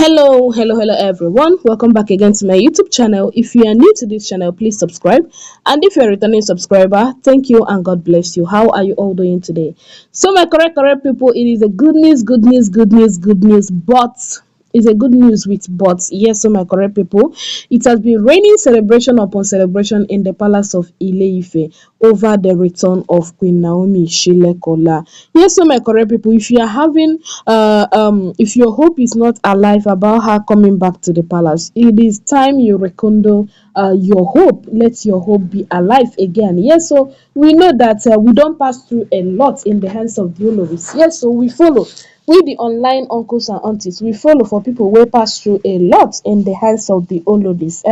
Hello everyone. Welcome back again to my YouTube channel. If you are new to this channel, please subscribe. And if you're a returning subscriber, thank you and God bless you. How are you all doing today? So my correct people, it is a good news, but it's a good news with but. Yes, so my correct people, it has been raining celebration upon celebration in the palace of Ile-Ife over the return of Queen Naomi Shilekunola. Yes, so my correct people, if you are having if your hope is not alive about her coming back to the palace, it is time you rekindle your hope. Let your hope be alive again. Yes, so we know that we don't pass through a lot in the hands of the OLORI'S. Yes, so we follow. We the online uncles and aunties, we follow for people wey pass through a lot in the hands of the OLORI'S.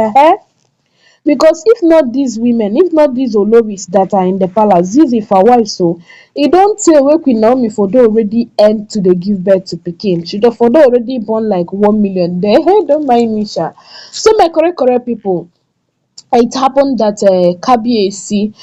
Because if not these women, if not these Oloris that are in the palace, this if her wife, so e don tey wey Queen Naomi for don already end to dey give birth to pikin. She don for don already born like 1 million. Then hey, don't mind me sha. So my correct people, it happened that Kabiyesi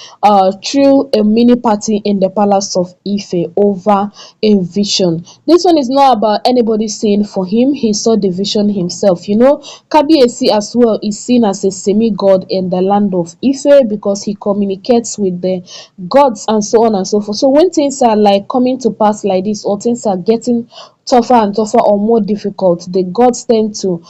threw a mini party in the palace of Ife over a vision. This one is not about anybody saying for him. He saw the vision himself. You know, Kabiyesi as well is seen as a semi-god in the land of Ife because he communicates with the gods and so on and so forth. So when things are like coming to pass like this, or things are getting tougher and tougher or more difficult, the gods tend to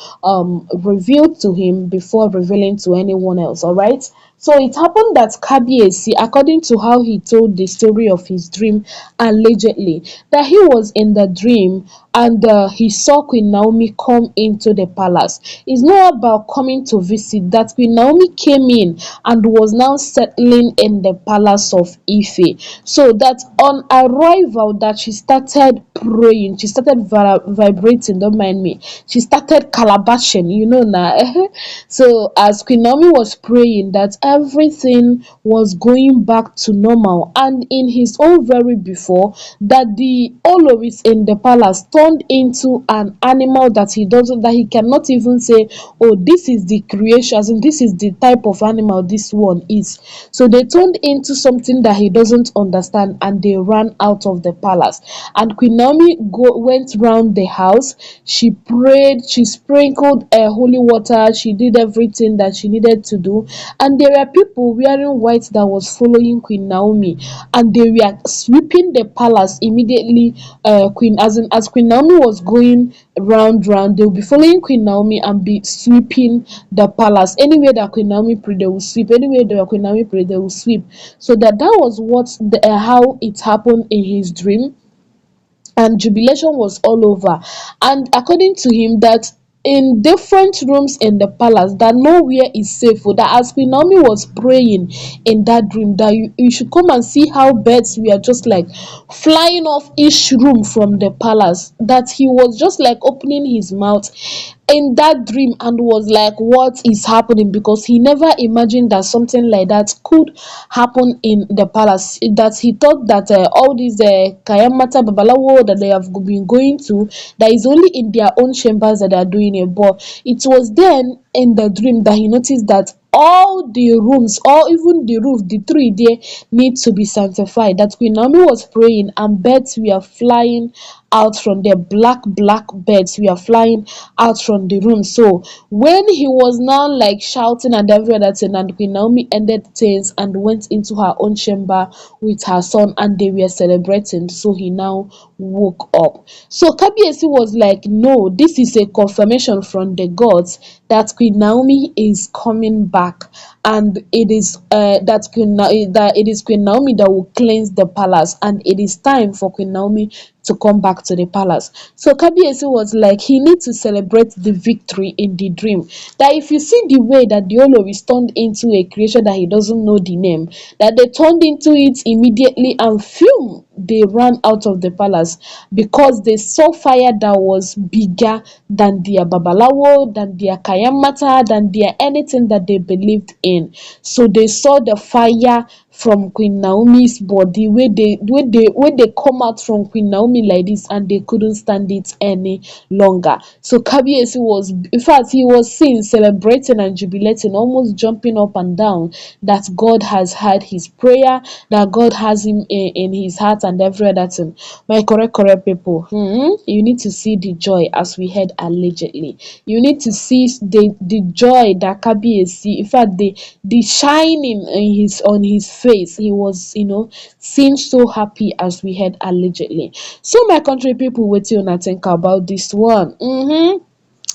reveal to him before revealing to anyone else. All right. So it happened that Kabiyesi, according to how he told the story of his dream allegedly, that he was in the dream and he saw Queen Naomi come into the palace. It's not about coming to visit, that Queen Naomi came in and was now settling in the palace of Ife. So that on arrival, that she started praying, she started vibrating, don't mind me. She started calabashing, you know now. So as Queen Naomi was praying, that everything was going back to normal, and in his own very before, that the Oloris in the palace turned into an animal that he cannot even say, oh, this is the creation, as in this is the type of animal this one is. So they turned into something that he doesn't understand, and they ran out of the palace. And Queen Naomi went round the house. She prayed, she sprinkled holy water, she did everything that she needed to do. And there were people wearing white that was following Queen Naomi, and they were sweeping the palace immediately. As Queen Naomi was going round, they will be following Queen Naomi and be sweeping the palace. Anywhere that Queen Naomi prayed, they will sweep. Anywhere that Queen Naomi prayed, they will sweep. So that was what how it happened in his dream, and jubilation was all over. And according to him, that in different rooms in the palace, that nowhere is safe. For that, as Queen Naomi was praying in that dream, that you should come and see how birds were just like flying off each room from the palace, that he was just like opening his mouth in that dream and was like, what is happening? Because he never imagined that something like that could happen in the palace. That he thought that all these kayamata babalawo that they have been going to, that is only in their own chambers that they are doing it. But it was then in the dream that he noticed that all the rooms, or even the roof, the tree there, need to be sanctified. That Queen Naomi was praying and birds were flying out from there. Black birds were flying out from the room. So when he was now like shouting and every other thing, and Queen Naomi ended things and went into her own chamber with her son, and they were celebrating. So he now woke up. So Kabiyesi was like, no, this is a confirmation from the gods that Queen Naomi is coming back, and it is that it is Queen Naomi that will cleanse the palace, and it is time for Queen Naomi to come back to the palace. So Kabiyesi was like, he needs to celebrate the victory in the dream. That if you see the way that the Oloris turned into a creation that he doesn't know the name, that they turned into it immediately, and phew, they ran out of the palace because they saw fire that was bigger than their babalawo, than their kayamata, than their anything that they believed in. So they saw the fire from Queen Naomi's body, wey dey come out from Queen Naomi like this, and they couldn't stand it any longer. So Kabiyesi was, in fact, he was seen celebrating and jubilating, almost jumping up and down, that God has heard his prayer, that God has him in his heart and every other thing. My correct people, you need to see the joy, as we heard allegedly. You need to see the joy that Kabiyesi, in fact, the shining in on his face. He was, seemed so happy, as we heard allegedly. So my country people, wetin una think about this one?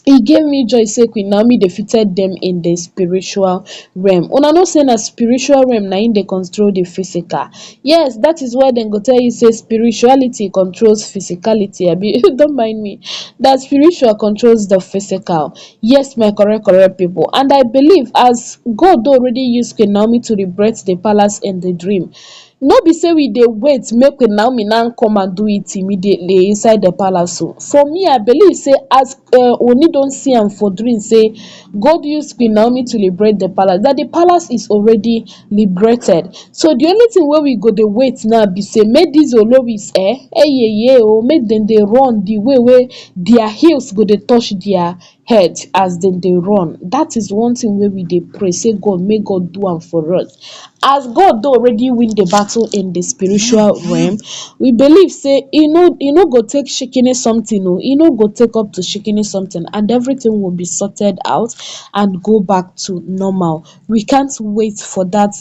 E gave me joy say Queen Naomi defeated them in the spiritual realm. Una know say na spiritual realm na im dey control the physical. Yes, that is why dem go tell you say spirituality controls physicality. Abi don't mind me. That spiritual controls the physical. Yes, my correct people. And I believe, as God already used Queen Naomi to liberate the palace in the dream, no be say we dey wait make Queen Naomi now come and do it immediately inside the palace o. For me, I believe say, as Ooni don see am for dream say God use Queen Naomi to liberate the palace, that the palace is already liberated. So the only thing wey we go dey wait now be say make these OLORI'S make dem dey run the way wey their heels go dey touch their head as dem dey run. That is one thing wey we dey pray say God, make God do am for us. As God don already win the battle in the spiritual realm, we believe say e no go take shikini something o, e no go take up to shikini something, and everything will be sorted out and go back to normal. We can't wait for that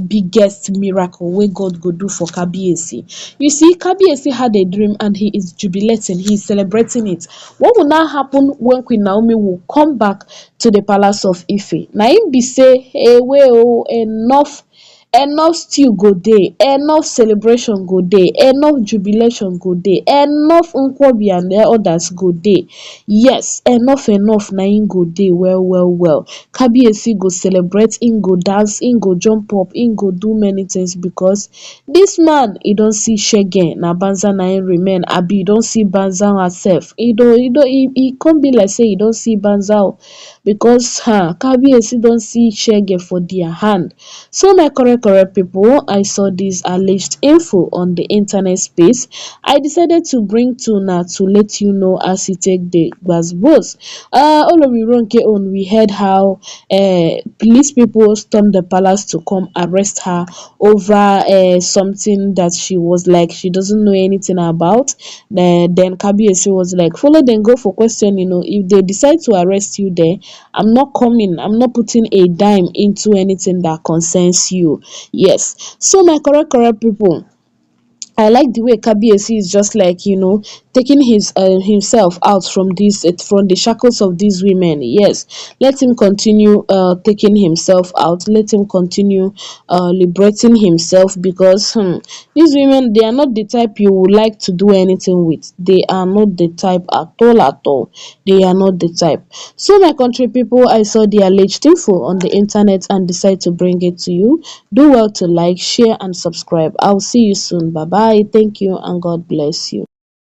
biggest miracle wey God go do for Kabiyesi. You see, Kabiyesi had a dream and he is jubilating, he is celebrating it. What will now happen when Queen Naomi will come back to the palace of Ife? Na im be say, enough stew go dey, enough celebration go dey, enough jubilation go dey, enough nkwobi and others go dey. Yes, enough na im go dey well. Kabiyesi go celebrate, im go dance, im go jump up, im go do many things, because this man, e don see shege, na banza na im remain. Abi e don see banza herself. E come be like say e don see banza o, because Kabiyesi don see shege for their hand. So my correct people, I saw this alleged info on the internet space. I decided to bring to una to let you know as e take the gbasgbos. Olori own, we heard how police people stormed the palace to come arrest her over something that she was like she doesn't know anything about. Then Kabiyesi was like, follow them, go for questioning. If they decide to arrest you there, I'm not coming. I'm not putting a dime into anything that concerns you. Yes. So my correct people, I like the way Kabiyesi is just like, taking himself out from the shackles of these women. Yes, let him continue taking himself out. Let him continue liberating himself, because these women, they are not the type you would like to do anything with. They are not the type at all. They are not the type. So my country people, I saw the alleged info on the internet and decided to bring it to you. Do well to like, share and subscribe. I'll see you soon. Bye bye. Thank you and God bless you.